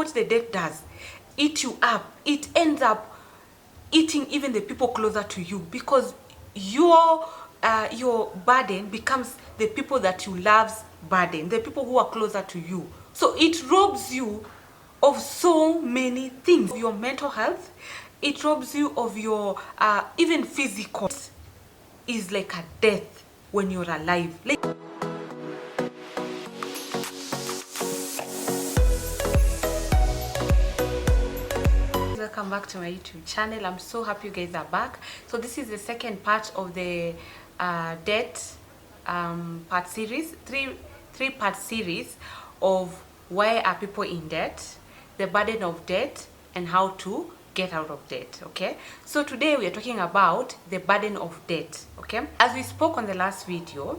What the debt does, eat you up. It ends up eating even the people closer to you, because your burden becomes the people that you love's burden, the people who are closer to you. So it robs you of so many things. Your mental health, it robs you of your even physical. It is like a death when you're alive. Welcome back to my YouTube channel. I'm so happy you guys are back. So this is the second part of the debt part series, three part series of why are people in debt, the burden of debt, and how to get out of debt. Okay, so today we are talking about the burden of debt. Okay, as we spoke on the last video,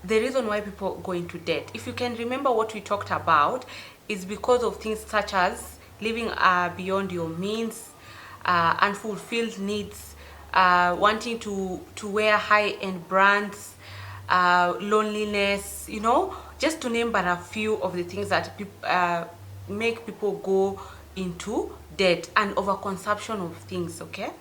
the reason why people go into debt, if you can remember what we talked about, is because of things such as living beyond your means, unfulfilled needs, wanting to wear high-end brands, loneliness, you know, just to name but a few of the things that make people go into debt, and overconsumption of things. Okay,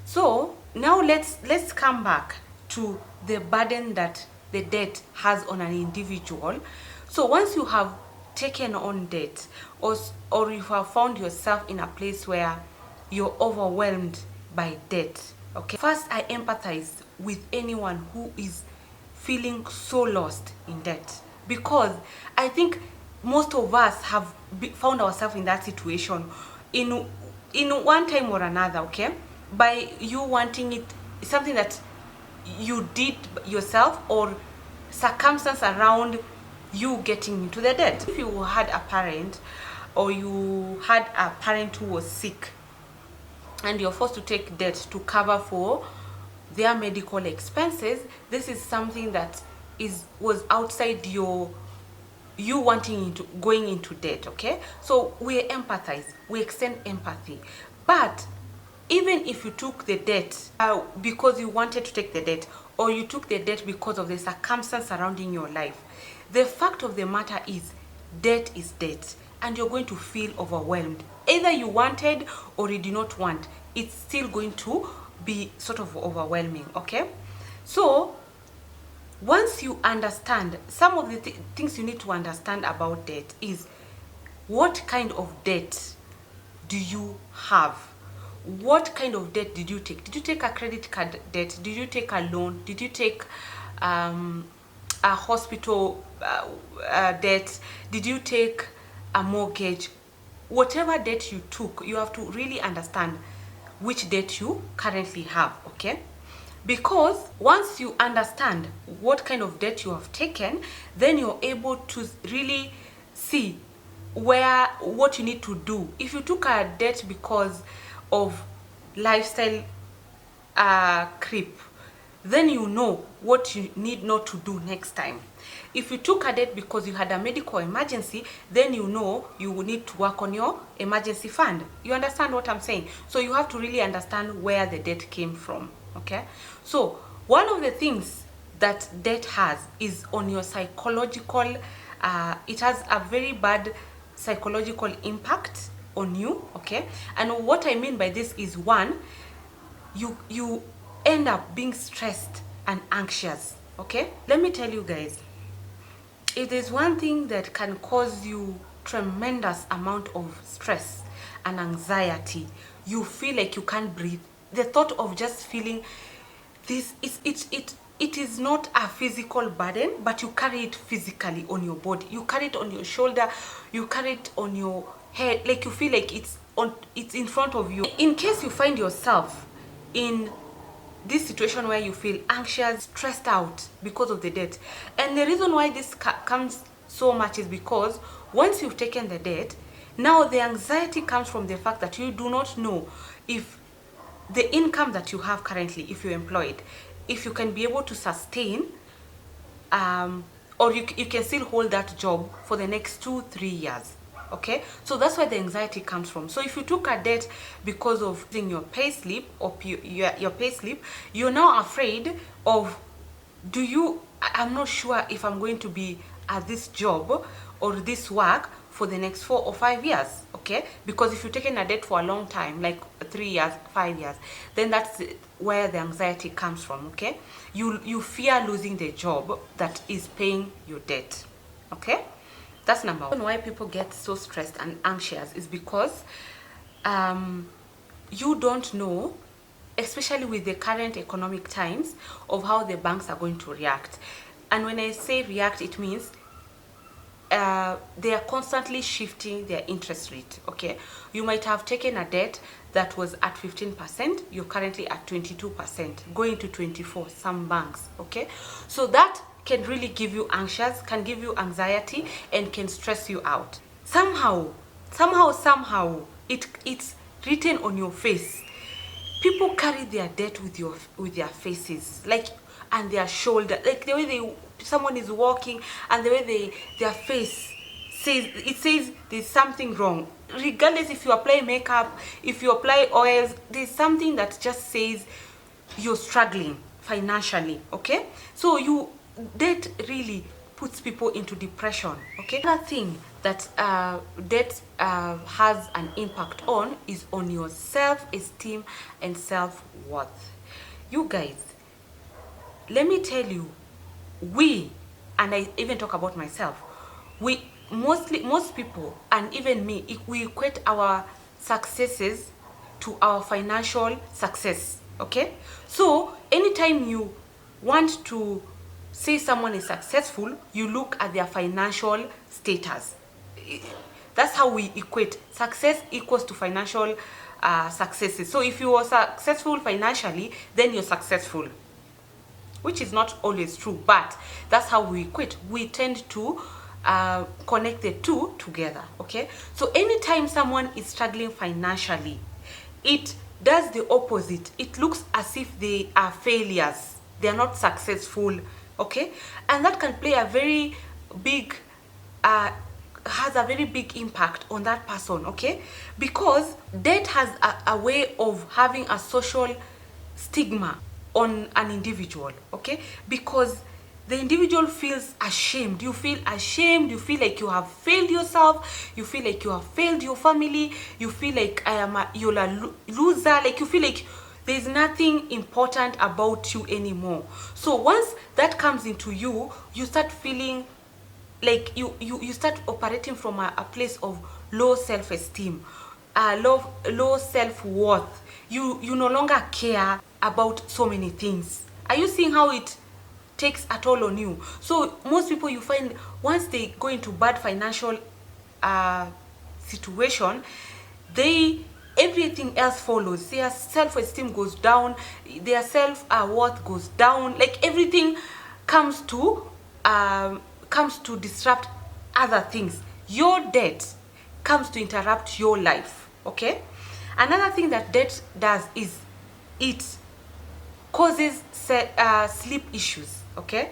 so now let's come back to the burden that the debt has on an individual. So once you have taken on debt, or you have found yourself in a place where you're overwhelmed by debt, okay, first I empathize with anyone who is feeling so lost in debt, because I think most of us have found ourselves in that situation in one time or another. Okay, by you wanting it, something that you did yourself, or circumstance around you getting into the debt. If you had a parent, or you had a parent who was sick, and you're forced to take debt to cover for their medical expenses, this is something that was outside you wanting going into debt. Okay, so we empathize, we extend empathy. But even if you took the debt because you wanted to take the debt, or you took the debt because of the circumstance surrounding your life, the fact of the matter is debt is debt, and you're going to feel overwhelmed. Either you wanted or you did not want, it's still going to be sort of overwhelming. Okay, so once you understand some of the things you need to understand about debt is, what kind of debt do you have? What kind of debt did you take? Did you take a credit card debt? Did you take a loan? Did you take a hospital debt? Did you take a mortgage? Whatever debt you took, you have to really understand which debt you currently have. Okay, because once you understand what kind of debt you have taken, then you're able to really see what you need to do. If you took a debt because of lifestyle creep, then you know what you need not to do next time. If you took a debt because you had a medical emergency, then you know you will need to work on your emergency fund. You understand what I'm saying? So you have to really understand where the debt came from. Okay, so one of the things that debt has is on your psychological, it has a very bad psychological impact on you. Okay, and what I mean by this is, one, you end up being stressed and anxious. Okay, let me tell you guys, if there's one thing that can cause you tremendous amount of stress and anxiety, you feel like you can't breathe. The thought of just feeling this it is not a physical burden, but you carry it physically on your body. You carry it on your shoulder, you carry it on your head, like you feel like it's in front of you. In case you find yourself in this situation where you feel anxious, stressed out because of the debt, and the reason why this comes so much is because once you've taken the debt, now the anxiety comes from the fact that you do not know if the income that you have currently, if you're employed, if you can be able to sustain, or you can still hold that job for the next 2-3 years. Okay, so that's where the anxiety comes from. So if you took a debt because of your pay slip, or your pay slip, you're now afraid of, I'm not sure if I'm going to be at this job or this work for the next 4 or 5 years, okay? Because if you're taking a debt for a long time, like 3 years, 5 years, then that's where the anxiety comes from, okay? You fear losing the job that is paying your debt, okay? That's number one. Why people get so stressed and anxious is because you don't know, especially with the current economic times, of how the banks are going to react. And when I say react, it means they are constantly shifting their interest rate, okay? You might have taken a debt that was at 15%, you're currently at 22%, going to 24%, some banks, okay? So that can really give you anxious, can give you anxiety, and can stress you out. Somehow, it's written on your face. People carry their debt with their faces, like, and their shoulder, like the way someone is walking, and the way their face says there's something wrong. Regardless if you apply makeup, if you apply oils, there's something that just says you're struggling financially, okay? So debt really puts people into depression, okay? Another thing that debt has an impact on is on your self-esteem and self-worth. You guys, let me tell you, and I even talk about myself, most people, and even me, we equate our successes to our financial success, okay? So anytime you want to say someone is successful, you look at their financial status. That's how we equate. Success equals to financial successes. So if you are successful financially, then you're successful, which is not always true, but that's how we equate. We tend to connect the two together, okay? So anytime someone is struggling financially, it does the opposite. It looks as if they are failures. They are not successful, okay? And that can play a very big has a very big impact on that person, okay? Because debt has a way of having a social stigma on an individual, okay? Because the individual feels ashamed. You feel ashamed. You feel like you have failed yourself. You feel like you have failed your family. You feel like you're a loser. Like you feel like there's nothing important about you anymore. So once that comes into you, you start feeling like you start operating from a place of low self-esteem, low self-worth. You no longer care about so many things. Are you seeing how it takes a toll on you? So most people, you find, once they go into bad financial situation, everything else follows. Their self-esteem goes down, their self-worth goes down, like everything comes to disrupt other things. Your debt comes to interrupt your life, okay? Another thing that debt does is it causes sleep issues, okay?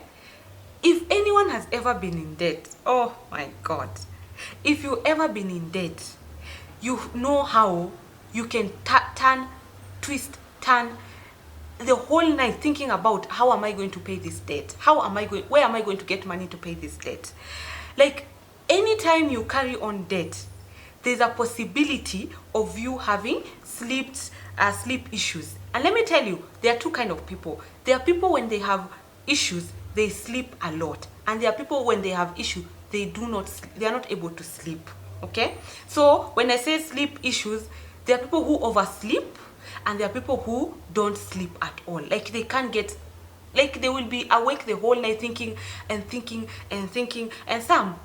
If anyone has ever been in debt, oh my God, if you've ever been in debt, you know how you can twist the whole night thinking about, how am I going to pay this debt? Where am I going to get money to pay this debt? Like, anytime you carry on debt, there's a possibility of you having sleep issues. And let me tell you, there are two kinds of people. There are people, when they have issues, they sleep a lot. And there are people, when they have issues, they are not able to sleep, okay? So when I say sleep issues, there are people who oversleep, and there are people who don't sleep at all. Like, they can't get, like, they will be awake the whole night thinking, and some,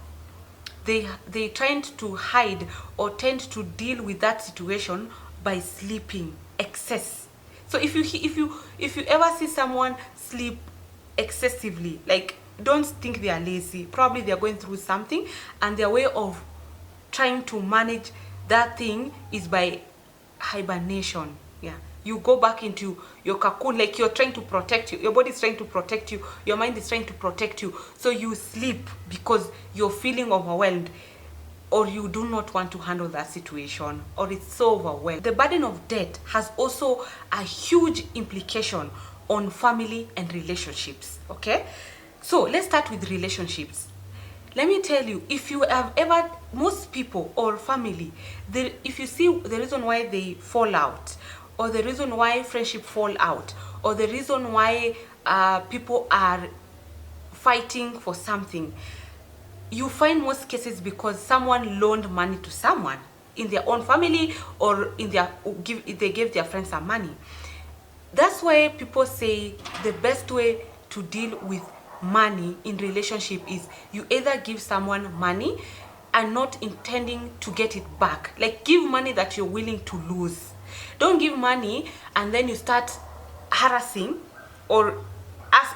they tend to hide or tend to deal with that situation by sleeping excess. So if you ever see someone sleep excessively, like, don't think they are lazy. Probably they are going through something, and their way of trying to manage that thing is by hibernation. Yeah, you go back into your cocoon, like you're trying to protect you. Your body is trying to protect you. Your mind is trying to protect you. So you sleep because you're feeling overwhelmed, or you do not want to handle that situation, or it's so overwhelmed. The burden of debt has also a huge implication on family and relationships, okay? So let's start with relationships. let me tell you, if you have ever, most people or family, if you see the reason why they fall out, or the reason why friendship fall out, or the reason why people are fighting for something, you find most cases because someone loaned money to someone in their own family, or in their they gave their friends some money. That's why people say the best way to deal with money in relationship is you either give someone money and not intending to get it back. Like, give money that you're willing to lose. Don't give money and then you start harassing, or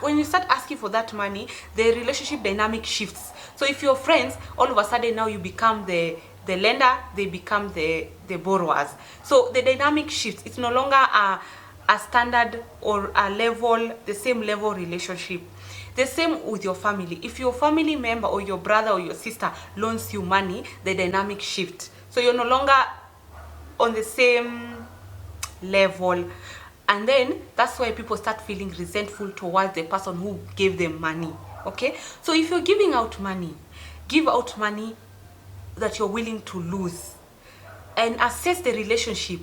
when you start asking for that money, the relationship dynamic shifts. So if you're friends, all of a sudden now you become the lender, they become the borrowers. So the dynamic shifts. It's no longer a standard or a level, the same level relationship. The same with your family. If your family member or your brother or your sister loans you money, the dynamic shift. So you're no longer on the same level. And then that's why people start feeling resentful towards the person who gave them money. Okay? So if you're giving out money, give out money that you're willing to lose. And assess the relationship.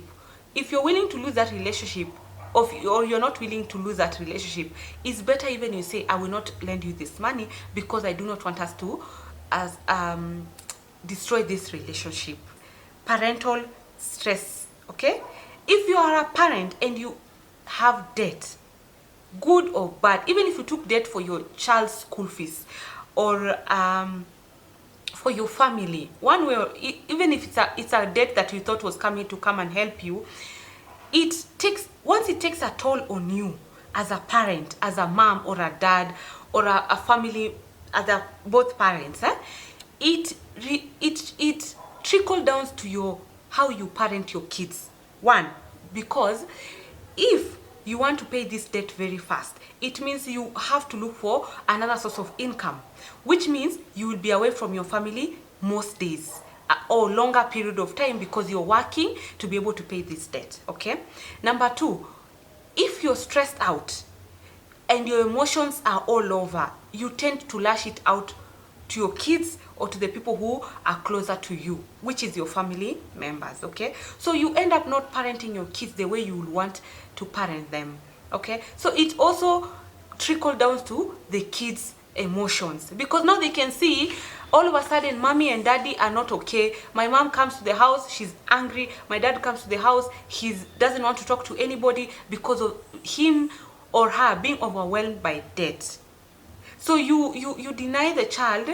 If you're willing to lose that relationship, or you're not willing to lose that relationship, it's better even you say, I will not lend you this money because I do not want us to destroy this relationship. Parental stress. Okay? If you are a parent and you have debt, good or bad, even if you took debt for your child's school fees, or for your family, one way, or even if it's a debt that you thought was coming to come and help you, once it takes a toll on you as a parent, as a mom or a dad, or a family, both parents, it trickle down to how you parent your kids. One, because if you want to pay this debt very fast, it means you have to look for another source of income, which means you will be away from your family most days, or longer period of time, because you're working to be able to pay this debt. Okay? Number two, if you're stressed out and your emotions are all over, you tend to lash it out to your kids or to the people who are closer to you, which is your family members. Okay? So you end up not parenting your kids the way you would want to parent them. Okay? So it also trickle down to the kids' emotions, because now they can see all of a sudden mommy and daddy are not okay. My mom comes to the house, she's angry. My dad comes to the house, he doesn't want to talk to anybody because of him or her being overwhelmed by debt. So you deny the child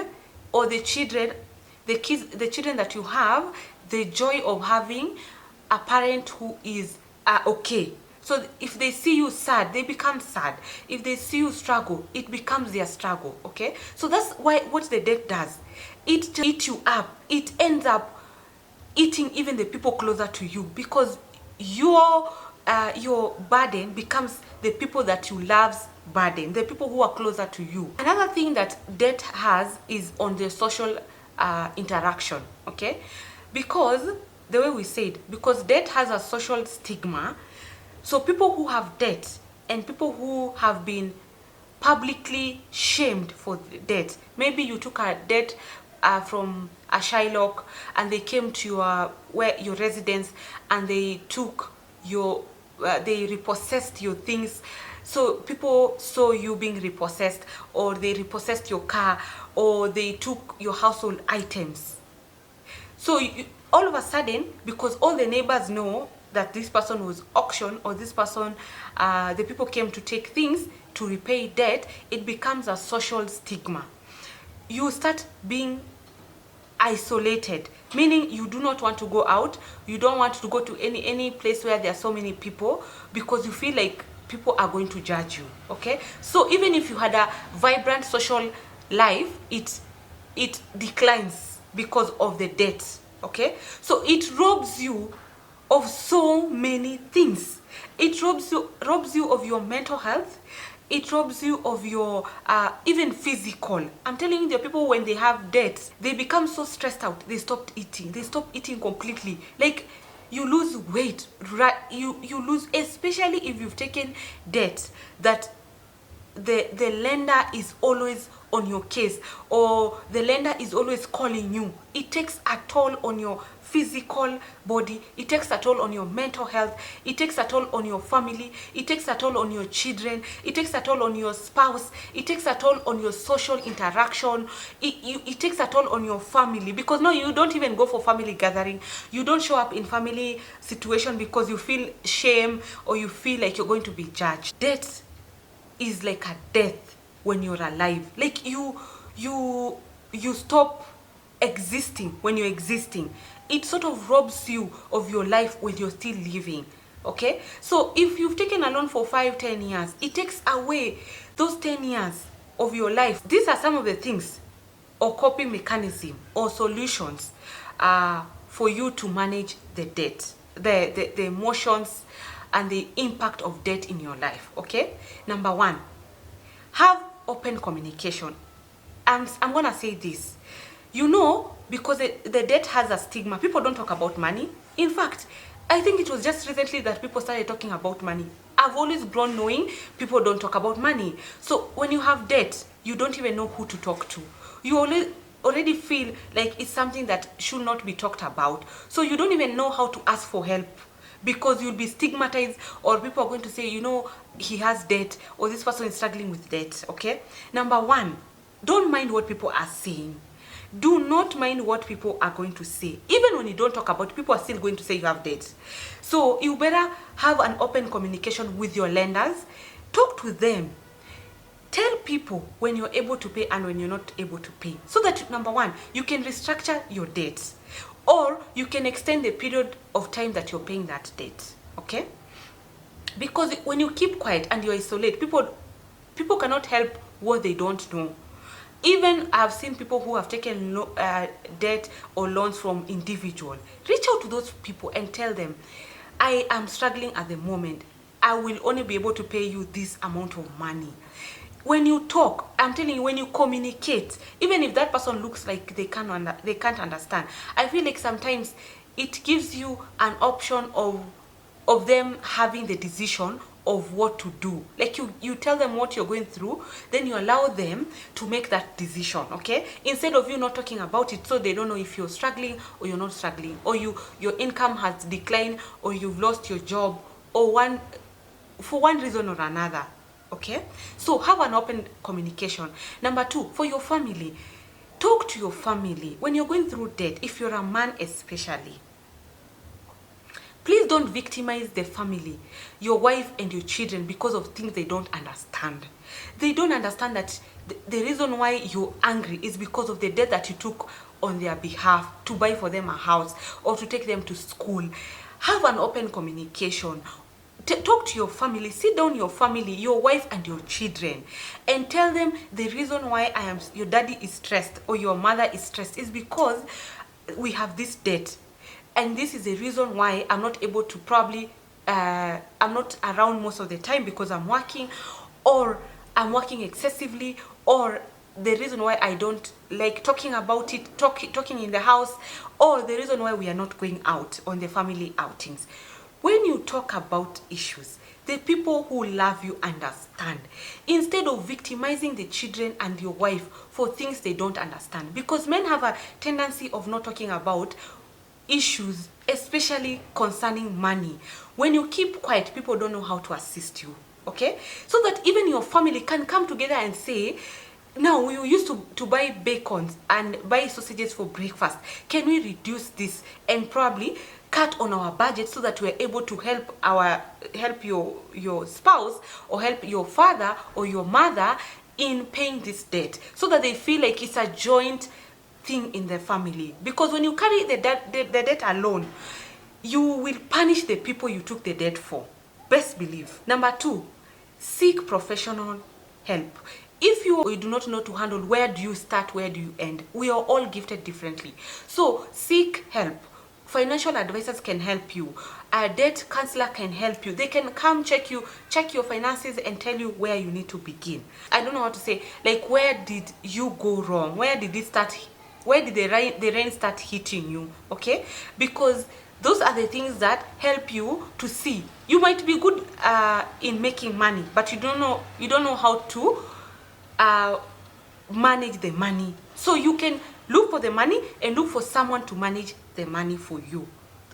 or the children that you have the joy of having a parent who is okay. So if they see you sad, they become sad. If they see you struggle, it becomes their struggle. Okay? So that's what the debt does. It eats you up. It ends up eating even the people closer to you, because your burden becomes the people that you love's burden, the people who are closer to you. Another thing that debt has is on the social interaction. Okay? Because the way we said, because debt has a social stigma. So people who have debt and people who have been publicly shamed for debt. Maybe you took a debt from a Shylock and they came to your residence and they took they repossessed your things. So people saw you being repossessed, or they repossessed your car, or they took your household items. So all of a sudden, because all the neighbors know that this person was auctioned, or this person, the people came to take things to repay debt, it becomes a social stigma. You start being isolated, meaning you do not want to go out, you don't want to go to any place where there are so many people, because you feel like people are going to judge you. Okay? So even if you had a vibrant social life, it declines because of the debt. Okay? So it robs you of so many things. It robs you of your mental health. It robs you of your even physical. I'm telling you, the people, when they have debt, they become so stressed out, they stop eating. They stop eating completely. Like, you lose weight, right? You lose, especially if you've taken debt that the lender is always on your case, or the lender is always calling you, it takes a toll on your physical body, it takes a toll on your mental health, it takes a toll on your family, it takes a toll on your children, it takes a toll on your spouse, it takes a toll on your social interaction, it takes a toll on your family, because now you don't even go for family gathering, you don't show up in family situation because you feel shame or you feel like you're going to be judged. Debt is like a death when you're alive. Like you stop existing when you're existing. It sort of robs you of your life when you're still living. Okay, so if you've taken a loan for 5-10 years, it takes away those 10 years of your life. These are some of the things or coping mechanism or solutions for you to manage the debt, the emotions and the impact of debt in your life. Okay, number one, have open communication. I'm gonna say this, you know, because the debt has a stigma. People don't talk about money. In fact, I think it was just recently that people started talking about money. I've always grown knowing people don't talk about money. So when you have debt, you don't even know who to talk to. You already feel like it's something that should not be talked about. So you don't even know how to ask for help, because you'll be stigmatized, or people are going to say, you know, he has debt, or this person is struggling with debt. Okay, number one, don't mind what people are saying. Do not mind what people are going to say. Even when you don't talk about it, people are still going to say you have debt. So you better have an open communication with your lenders. Talk to them. Tell people when you're able to pay and when you're not able to pay, so that number one, you can restructure your debts, or you can extend the period of time that you're paying that debt. Okay, because when you keep quiet and you isolate, people cannot help what they don't know. Even I've seen people who have taken debt or loans from individual. Reach out to those people and tell them, I am struggling at the moment. I will only be able to pay you this amount of money. When you talk, I'm telling you, when you communicate, even if that person looks like they can't understand, I feel like sometimes it gives you an option of them having the decision of what to do. Like you tell them what you're going through, then you allow them to make that decision. Okay, instead of you not talking about it, so they don't know if you're struggling or you're not struggling, or your income has declined, or you've lost your job, or for one reason or another. Okay, so have an open communication. Number two, for your family, talk to your family when you're going through debt. If you're a man especially, please don't victimize the family, your wife and your children, because of things they don't understand. They don't understand that the reason why you're angry is because of the debt that you took on their behalf to buy for them a house or to take them to school. Have an open communication. Talk to your family, sit down your family, your wife and your children, and tell them the reason why your daddy is stressed or your mother is stressed is because we have this debt. And this is the reason why I'm not able to I'm not around most of the time because I'm working, or I'm working excessively, or the reason why I don't like talking about it, talking in the house, or the reason why we are not going out on the family outings. When you talk about issues, the people who love you understand, instead of victimizing the children and your wife for things they don't understand. Because men have a tendency of not talking about issues, especially concerning money. When you keep quiet, people don't know how to assist you. Okay, so that even your family can come together and say, now we used to buy bacon and buy sausages for breakfast, can we reduce this and probably cut on our budget so that we're able to help your spouse, or help your father or your mother in paying this debt, so that they feel like it's a joint thing in the family. Because when you carry the debt alone, you will punish the people you took the debt for. Best believe. Number two, seek professional help. If you do not know to handle, where do you start, where do you end? We are all gifted differently. So seek help. Financial advisors can help you. A debt counselor can help you. They can come check your finances and tell you where you need to begin. I don't know how to say, like, where did you go wrong? Where did it start Where did the rain start hitting you? Okay, because those are the things that help you to see. You might be good in making money, but you don't know how to manage the money. So you can look for the money and look for someone to manage the money for you.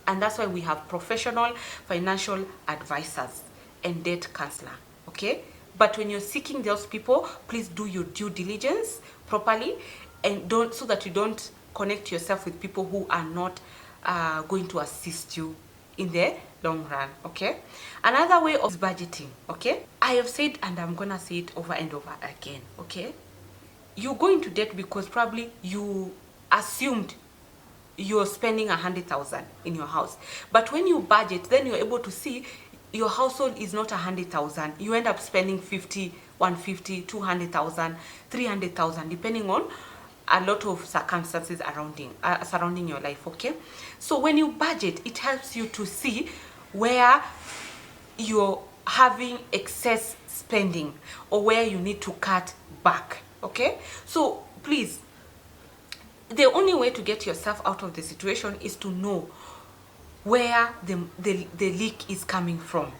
And that's why we have professional financial advisors and debt counselor. Okay, but when you're seeking those people, please do your due diligence properly, and don't, so that you don't connect yourself with people who are not going to assist you in the long run. Okay, another way of budgeting. Okay, I have said, and I'm gonna say it over and over again. Okay, you go into debt because probably you assumed you're spending 100,000 in your house, but when you budget, then you're able to see your household is not 100,000. You end up spending 50, 150, 200,000, 300,000, depending on a lot of circumstances surrounding your life. Okay, so when you budget, it helps you to see where you're having excess spending or where you need to cut back. Okay, so please, the only way to get yourself out of the situation is to know where the leak is coming from.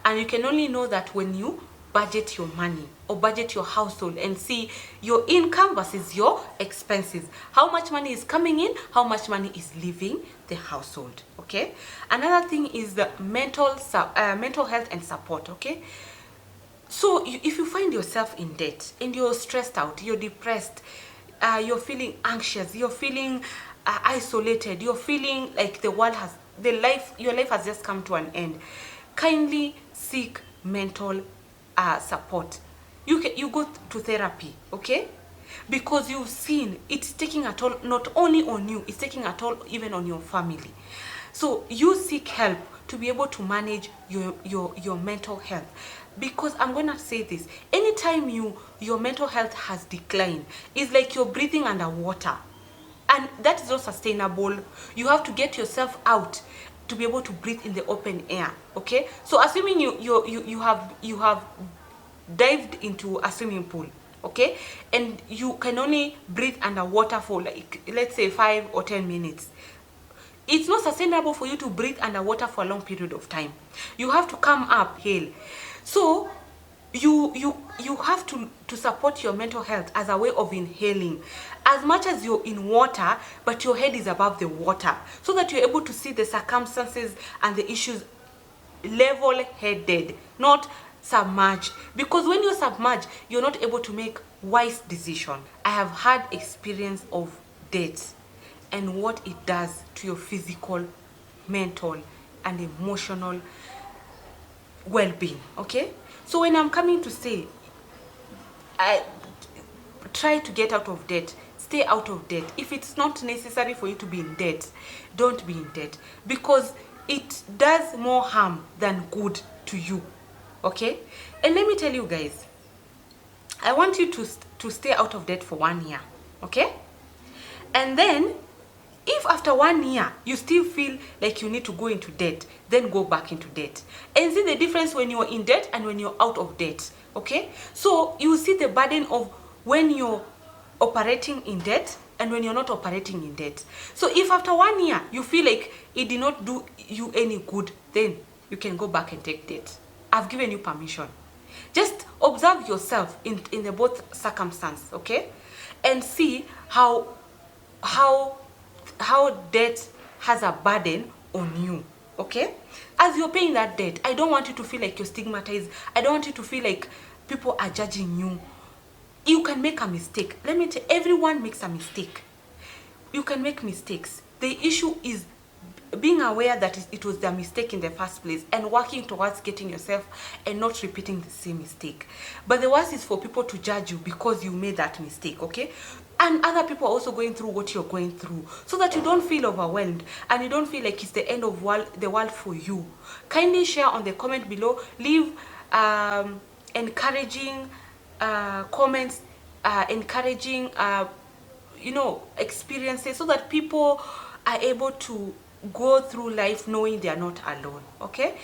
And you can only know that when you budget your money or budget your household and see your income versus your expenses, how much money is coming in, how much money is leaving the household. Okay, another thing is the mental health and support. Okay, so if you find yourself in debt and you're stressed out, you're depressed, you're feeling anxious, you're feeling isolated, you're feeling like your life has just come to an end, kindly seek mental support. You go to therapy. Okay, because you've seen it's taking a toll not only on you, it's taking a toll even on your family. So you seek help to be able to manage your mental health. Because I'm gonna say this, anytime your mental health has declined, it's like you're breathing underwater, and that is not sustainable. You have to get yourself out to be able to breathe in the open air. Okay, so assuming you have dived into a swimming pool, okay, and you can only breathe underwater for, like, let's say 5 or 10 minutes, it's not sustainable for you to breathe underwater for a long period of time. You have to come up hill. So you have to support your mental health as a way of inhaling as much as you're in water, but your head is above the water, so that you're able to see the circumstances and the issues level-headed, not submerged. Because when you're submerged, you're not able to make wise decisions. I have had experience of debt and what it does to your physical, mental, and emotional well-being. Okay, so when I'm coming to say, try to get out of debt, stay out of debt. If it's not necessary for you to be in debt, don't be in debt, because it does more harm than good to you. Okay, and let me tell you guys, I want you to stay out of debt for 1 year. Okay, and then if after 1 year you still feel like you need to go into debt, then go back into debt and see the difference when you're in debt and when you're out of debt. Okay, so you see the burden of when you're operating in debt and when you're not operating in debt. So if after 1 year you feel like it did not do you any good, then you can go back and take debt. I've given you permission. Just observe yourself in the both circumstances. Okay, and see how debt has a burden on you. Okay, as you're paying that debt, I don't want you to feel like you're stigmatized. I don't want you to feel like people are judging you. You can make a mistake. Let me tell you, everyone makes a mistake. You can make mistakes. The issue is being aware that it was the mistake in the first place and working towards getting yourself and not repeating the same mistake. But the worst is for people to judge you because you made that mistake. Okay, and other people are also going through what you're going through, so that you don't feel overwhelmed and you don't feel like it's the end of the world for you. Kindly share on the comment below, leave encouraging comments, encouraging experiences, so that people are able to go through life knowing they are not alone. Okay.